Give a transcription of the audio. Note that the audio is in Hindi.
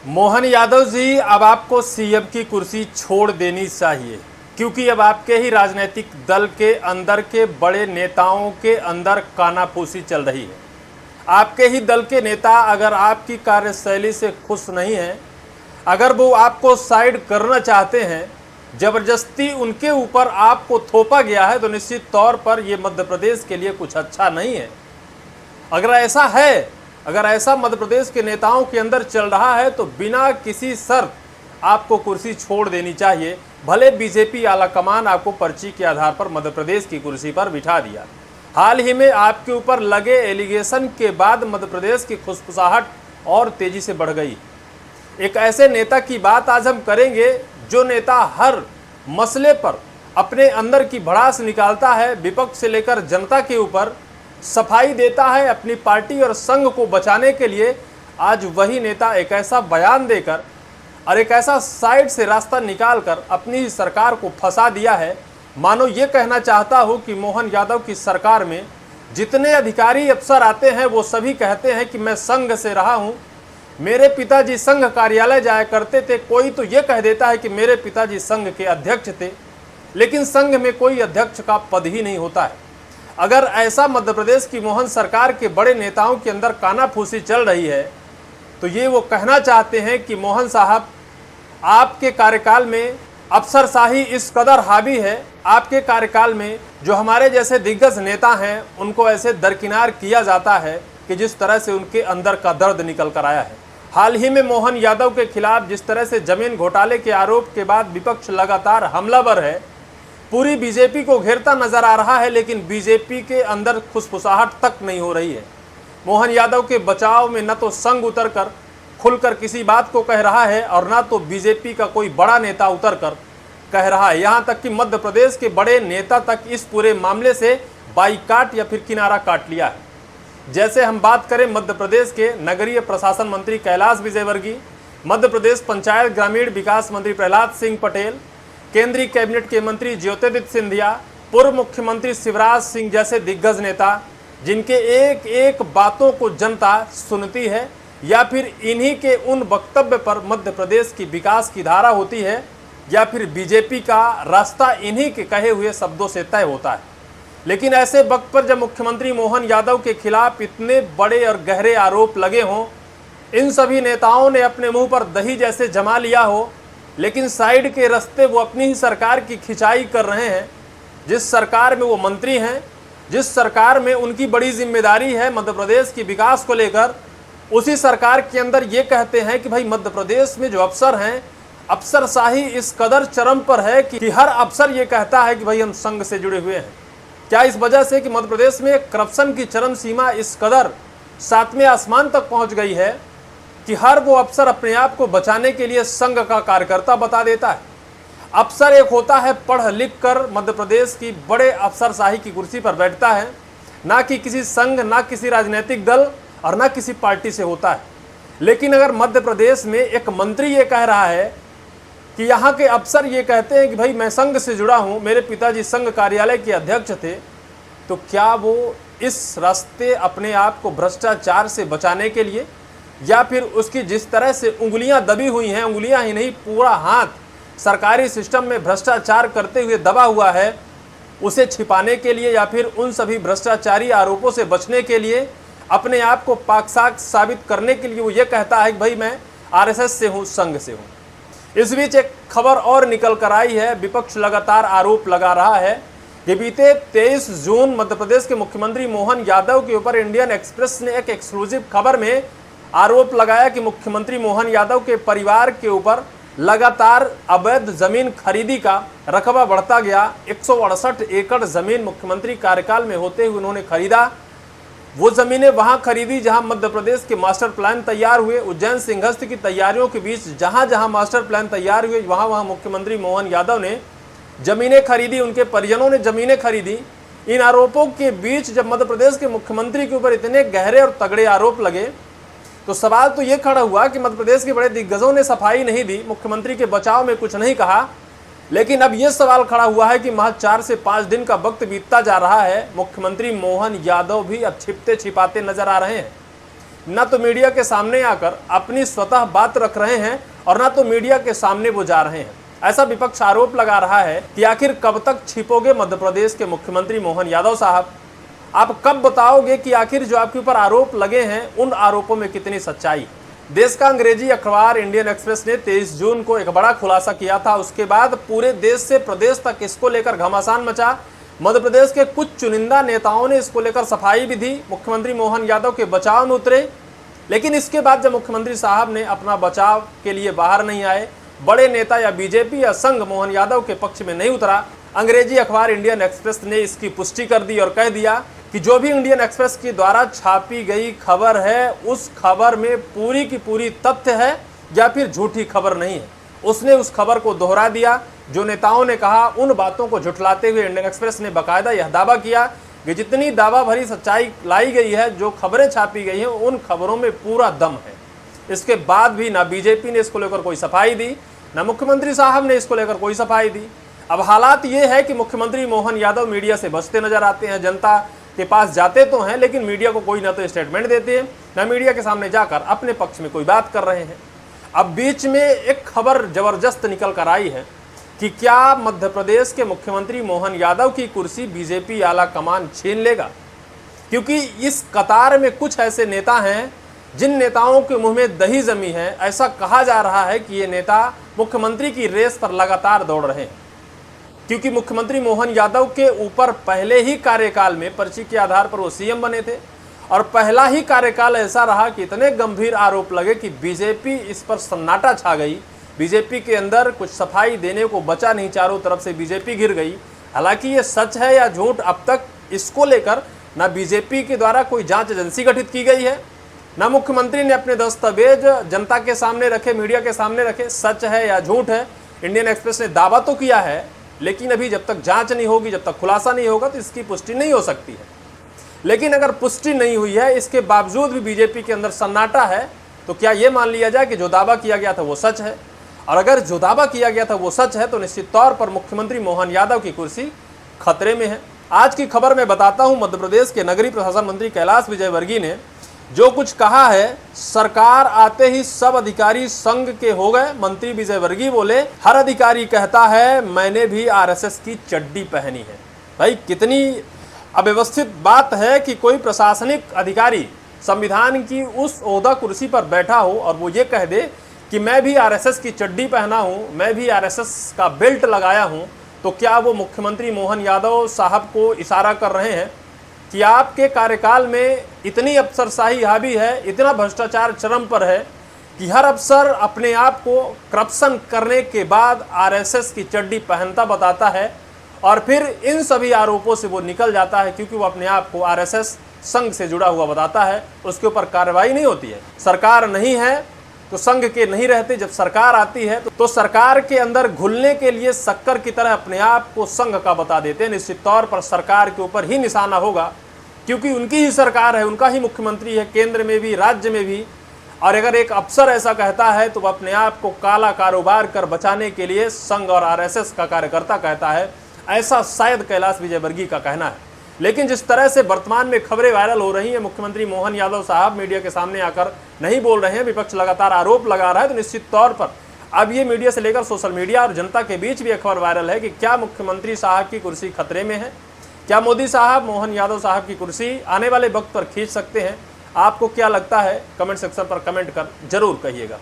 मोहन यादव जी, अब आपको सीएम की कुर्सी छोड़ देनी चाहिए, क्योंकि अब आपके ही राजनीतिक दल के अंदर के बड़े नेताओं के अंदर कानाफूसी चल रही है। आपके ही दल के नेता अगर आपकी कार्यशैली से खुश नहीं हैं, अगर वो आपको साइड करना चाहते हैं, ज़बरदस्ती उनके ऊपर आपको थोपा गया है, तो निश्चित तौर पर ये मध्य प्रदेश के लिए कुछ अच्छा नहीं है। अगर ऐसा है, अगर ऐसा मध्य प्रदेश के नेताओं के अंदर चल रहा है, तो बिना किसी शर्त आपको कुर्सी छोड़ देनी चाहिए। भले बीजेपी आलाकमान आपको पर्ची के आधार पर मध्य प्रदेश की कुर्सी पर बिठा दिया। हाल ही में आपके ऊपर लगे एलिगेशन के बाद मध्य प्रदेश की खुशफुसाहट और तेजी से बढ़ गई। एक ऐसे नेता की बात आज हम करेंगे जो नेता हर मसले पर अपने अंदर की भड़ास निकालता है, विपक्ष से लेकर जनता के ऊपर सफाई देता है अपनी पार्टी और संघ को बचाने के लिए। आज वही नेता एक ऐसा बयान देकर और एक ऐसा साइड से रास्ता निकालकर अपनी ही सरकार को फंसा दिया है, मानो ये कहना चाहता हो कि मोहन यादव की सरकार में जितने अधिकारी अफसर आते हैं वो सभी कहते हैं कि मैं संघ से रहा हूँ, मेरे पिताजी संघ कार्यालय जाया करते थे। कोई तो ये कह देता है कि मेरे पिताजी संघ के अध्यक्ष थे, लेकिन संघ में कोई अध्यक्ष का पद ही नहीं होता है। अगर ऐसा मध्य प्रदेश की मोहन सरकार के बड़े नेताओं के अंदर कानाफूसी चल रही है, तो ये वो कहना चाहते हैं कि मोहन साहब, आपके कार्यकाल में अफसरशाही इस कदर हावी है, आपके कार्यकाल में जो हमारे जैसे दिग्गज नेता हैं उनको ऐसे दरकिनार किया जाता है कि जिस तरह से उनके अंदर का दर्द निकल कर आया है। हाल ही में मोहन यादव के खिलाफ जिस तरह से जमीन घोटाले के आरोप के बाद विपक्ष लगातार हमलावर है, पूरी बीजेपी को घेरता नजर आ रहा है, लेकिन बीजेपी के अंदर खुशफुसाहट तक नहीं हो रही है। मोहन यादव के बचाव में न तो संघ उतरकर खुलकर किसी बात को कह रहा है और ना तो बीजेपी का कोई बड़ा नेता उतरकर कह रहा है। यहाँ तक कि मध्य प्रदेश के बड़े नेता तक इस पूरे मामले से बाईकाट या फिर किनारा काट लिया है। जैसे हम बात करें मध्य प्रदेश के नगरीय प्रशासन मंत्री कैलाश विजयवर्गीय, मध्य प्रदेश पंचायत ग्रामीण विकास मंत्री प्रहलाद सिंह पटेल, केंद्रीय कैबिनेट के मंत्री ज्योतिरादित्य सिंधिया, पूर्व मुख्यमंत्री शिवराज सिंह जैसे दिग्गज नेता, जिनके एक एक बातों को जनता सुनती है या फिर इन्हीं के उन वक्तव्य पर मध्य प्रदेश की विकास की धारा होती है या फिर बीजेपी का रास्ता इन्हीं के कहे हुए शब्दों से तय होता है। लेकिन ऐसे वक्त पर जब मुख्यमंत्री मोहन यादव के खिलाफ इतने बड़े और गहरे आरोप लगे हों, इन सभी नेताओं ने अपने मुंह पर दही जैसे जमा लिया हो, लेकिन साइड के रास्ते वो अपनी ही सरकार की खिंचाई कर रहे हैं। जिस सरकार में वो मंत्री हैं, जिस सरकार में उनकी बड़ी जिम्मेदारी है मध्य प्रदेश की विकास को लेकर, उसी सरकार के अंदर ये कहते हैं कि भाई मध्य प्रदेश में जो अफसर हैं, अफसरशाही इस कदर चरम पर है कि हर अफसर ये कहता है कि भाई हम संघ से जुड़े हुए हैं। क्या इस वजह से कि मध्य प्रदेश में करप्शन की चरम सीमा इस कदर 7वें आसमान तक पहुंच गई है कि हर वो अफसर अपने आप को बचाने के लिए संघ का कार्यकर्ता बता देता है। अफसर एक होता है पढ़ लिख कर मध्य प्रदेश की बड़े अफसरशाही की कुर्सी पर बैठता है, ना कि किसी संघ, ना किसी राजनीतिक दल और ना किसी पार्टी से होता है। लेकिन अगर मध्य प्रदेश में एक मंत्री ये कह रहा है कि यहाँ के अफसर ये कहते हैं कि भाई मैं संघ से जुड़ा हूँ, मेरे पिताजी संघ कार्यालय के अध्यक्ष थे, तो क्या वो इस रास्ते अपने आप को भ्रष्टाचार से बचाने के लिए या फिर उसकी जिस तरह से उंगलियां दबी हुई हैं, उंगलियां ही नहीं पूरा हाथ सरकारी सिस्टम में भ्रष्टाचार करते हुए दबा हुआ है, उसे छिपाने के लिए या फिर उन सभी भ्रष्टाचारी आरोपों से बचने के लिए, अपने आप को पाक-साफ साबित करने के लिए वो ये कहता है कि भाई मैं आरएसएस से हूँ, संघ से हूँ। इस बीच एक खबर और निकल कर आई है। विपक्ष लगातार आरोप लगा रहा है कि बीते 23 जून मध्य प्रदेश के मुख्यमंत्री मोहन यादव के ऊपर इंडियन एक्सप्रेस ने एक एक्सक्लूसिव खबर में आरोप लगाया कि मुख्यमंत्री मोहन यादव के परिवार के ऊपर लगातार अवैध जमीन खरीदी का रकबा बढ़ता गया। 168 एकड़ जमीन मुख्यमंत्री कार्यकाल में होते हुए उन्होंने खरीदा। वो ज़मीनें वहाँ खरीदी जहाँ मध्य प्रदेश के मास्टर प्लान तैयार हुए। उज्जैन सिंहस्थ की तैयारियों के बीच जहाँ जहाँ मास्टर प्लान तैयार हुए, वहाँ वहाँ मुख्यमंत्री मोहन यादव ने ज़मीनें खरीदी, उनके परिजनों ने ज़मीनें खरीदी। इन आरोपों के बीच जब मध्य प्रदेश के मुख्यमंत्री के ऊपर इतने गहरे और तगड़े आरोप लगे, तो सवाल तो ये खड़ा हुआ कि मध्य प्रदेश के बड़े दिग्गजों ने सफाई नहीं दी, मुख्यमंत्री के बचाव में कुछ नहीं कहा। लेकिन अब ये सवाल खड़ा हुआ है कि महज 4 से 5 दिन का वक्त बीतता जा रहा है, मुख्यमंत्री मोहन यादव भी अब छिपते छिपाते नजर आ रहे हैं। ना तो मीडिया के सामने आकर अपनी स्वतः बात रख रहे हैं और ना तो मीडिया के सामने वो जा रहे हैं। ऐसा विपक्ष आरोप लगा रहा है कि आखिर कब तक छिपोगे मध्य प्रदेश के मुख्यमंत्री मोहन यादव साहब। आप कब बताओगे कि आखिर जो आपके ऊपर आरोप लगे हैं उन आरोपों में कितनी सच्चाई है। देश का अंग्रेजी अखबार इंडियन एक्सप्रेस ने 23 जून को एक बड़ा खुलासा किया था। उसके बाद पूरे देश से प्रदेश तक इसको लेकर घमासान मचा। मध्य प्रदेश के कुछ चुनिंदा नेताओं ने इसको लेकर सफाई भी दी, मुख्यमंत्री मोहन यादव के बचाव में उतरे। लेकिन इसके बाद जब मुख्यमंत्री साहब ने अपना बचाव के लिए बाहर नहीं आए, बड़े नेता या बीजेपी या संघ मोहन यादव के पक्ष में नहीं उतरा, अंग्रेजी अखबार इंडियन एक्सप्रेस ने इसकी पुष्टि कर दी और कह दिया कि जो भी इंडियन एक्सप्रेस के द्वारा छापी गई खबर है उस खबर में पूरी की पूरी तथ्य है या फिर झूठी खबर नहीं है। उसने उस खबर को दोहरा दिया। जो नेताओं ने कहा उन बातों को झुठलाते हुए इंडियन एक्सप्रेस ने बाकायदा यह दावा किया कि जितनी दावा भरी सच्चाई लाई गई है, जो खबरें छापी गई हैं, उन खबरों में पूरा दम है। इसके बाद भी ना बीजेपी ने इसको लेकर कोई सफाई दी, ना मुख्यमंत्री साहब ने इसको लेकर कोई सफाई दी। अब हालात ये है कि मुख्यमंत्री मोहन यादव मीडिया से बचते नजर आते हैं, जनता के पास जाते तो हैं लेकिन मीडिया को कोई ना तो स्टेटमेंट देते हैं, ना मीडिया के सामने जाकर अपने पक्ष में कोई बात कर रहे हैं। अब बीच में एक खबर जबरदस्त निकल कर आई है कि क्या मध्य प्रदेश के मुख्यमंत्री मोहन यादव की कुर्सी बीजेपी आला कमान छीन लेगा, क्योंकि इस कतार में कुछ ऐसे नेता हैं जिन नेताओं के मुंह में दही जमी है। ऐसा कहा जा रहा है कि ये नेता मुख्यमंत्री की रेस पर लगातार दौड़ रहे हैं, क्योंकि मुख्यमंत्री मोहन यादव के ऊपर पहले ही कार्यकाल में पर्ची के आधार पर वो सीएम बने थे और पहला ही कार्यकाल ऐसा रहा कि इतने गंभीर आरोप लगे कि बीजेपी इस पर सन्नाटा छा गई। बीजेपी के अंदर कुछ सफाई देने को बचा नहीं, चारों तरफ से बीजेपी घिर गई। हालांकि ये सच है या झूठ, अब तक इसको लेकर ना बीजेपी के द्वारा कोई जांच एजेंसी गठित की गई है, ना मुख्यमंत्री ने अपने दस्तावेज जनता के सामने रखे, मीडिया के सामने रखे। सच है या झूठ है, इंडियन एक्सप्रेस ने दावा तो किया है, लेकिन अभी जब तक जांच नहीं होगी, जब तक खुलासा नहीं होगा, तो इसकी पुष्टि नहीं हो सकती है। लेकिन अगर पुष्टि नहीं हुई है, इसके बावजूद भी बीजेपी के अंदर सन्नाटा है, तो क्या ये मान लिया जाए कि जो दावा किया गया था वो सच है? और अगर जो दावा किया गया था वो सच है तो निश्चित तौर पर मुख्यमंत्री मोहन यादव की कुर्सी खतरे में है। आज की खबर मैं बताता हूं, मध्य प्रदेश के नगरीय प्रशासन मंत्री कैलाश विजयवर्गीय ने जो कुछ कहा है, सरकार आते ही सब अधिकारी संघ के हो गए। मंत्री विजयवर्गीय बोले, हर अधिकारी कहता है मैंने भी आरएसएस की चड्डी पहनी है। भाई कितनी अव्यवस्थित बात है कि कोई प्रशासनिक अधिकारी संविधान की उस ओहदा कुर्सी पर बैठा हो और वो ये कह दे कि मैं भी आरएसएस की चड्डी पहना हूँ, मैं भी आरएसएस का बेल्ट लगाया हूँ। तो क्या वो मुख्यमंत्री मोहन यादव साहब को इशारा कर रहे हैं कि आपके कार्यकाल में इतनी अफसरशाही हावी है, इतना भ्रष्टाचार चरम पर है कि हर अफसर अपने आप को करप्शन करने के बाद आरएसएस की चड्डी पहनता बताता है और फिर इन सभी आरोपों से वो निकल जाता है, क्योंकि वो अपने आप को आरएसएस संघ से जुड़ा हुआ बताता है। उसके ऊपर कार्रवाई नहीं होती है। सरकार नहीं है तो संघ के नहीं रहते, जब सरकार आती है तो सरकार के अंदर घुलने के लिए शक्कर की तरह अपने आप को संघ का बता देते हैं। निश्चित तौर पर सरकार के ऊपर ही निशाना होगा, क्योंकि उनकी ही सरकार है, उनका ही मुख्यमंत्री है, केंद्र में भी राज्य में भी। और अगर एक अफसर ऐसा कहता है तो वह अपने आप को काला कारोबार कर बचाने के लिए संघ और आरएसएस का कार्यकर्ता कहता है। ऐसा शायद कैलाश विजयवर्गीय का कहना है। लेकिन जिस तरह से वर्तमान में खबरें वायरल हो रही हैं, मुख्यमंत्री मोहन यादव साहब मीडिया के सामने आकर नहीं बोल रहे हैं, विपक्ष लगातार आरोप लगा रहा है, तो निश्चित तौर पर अब ये मीडिया से लेकर सोशल मीडिया और जनता के बीच भी खबर वायरल है कि क्या मुख्यमंत्री साहब की कुर्सी खतरे में है? क्या मोदी साहब मोहन यादव साहब की कुर्सी आने वाले वक्त पर खींच सकते हैं? आपको क्या लगता है? कमेंट सेक्शन पर कमेंट कर जरूर कहिएगा।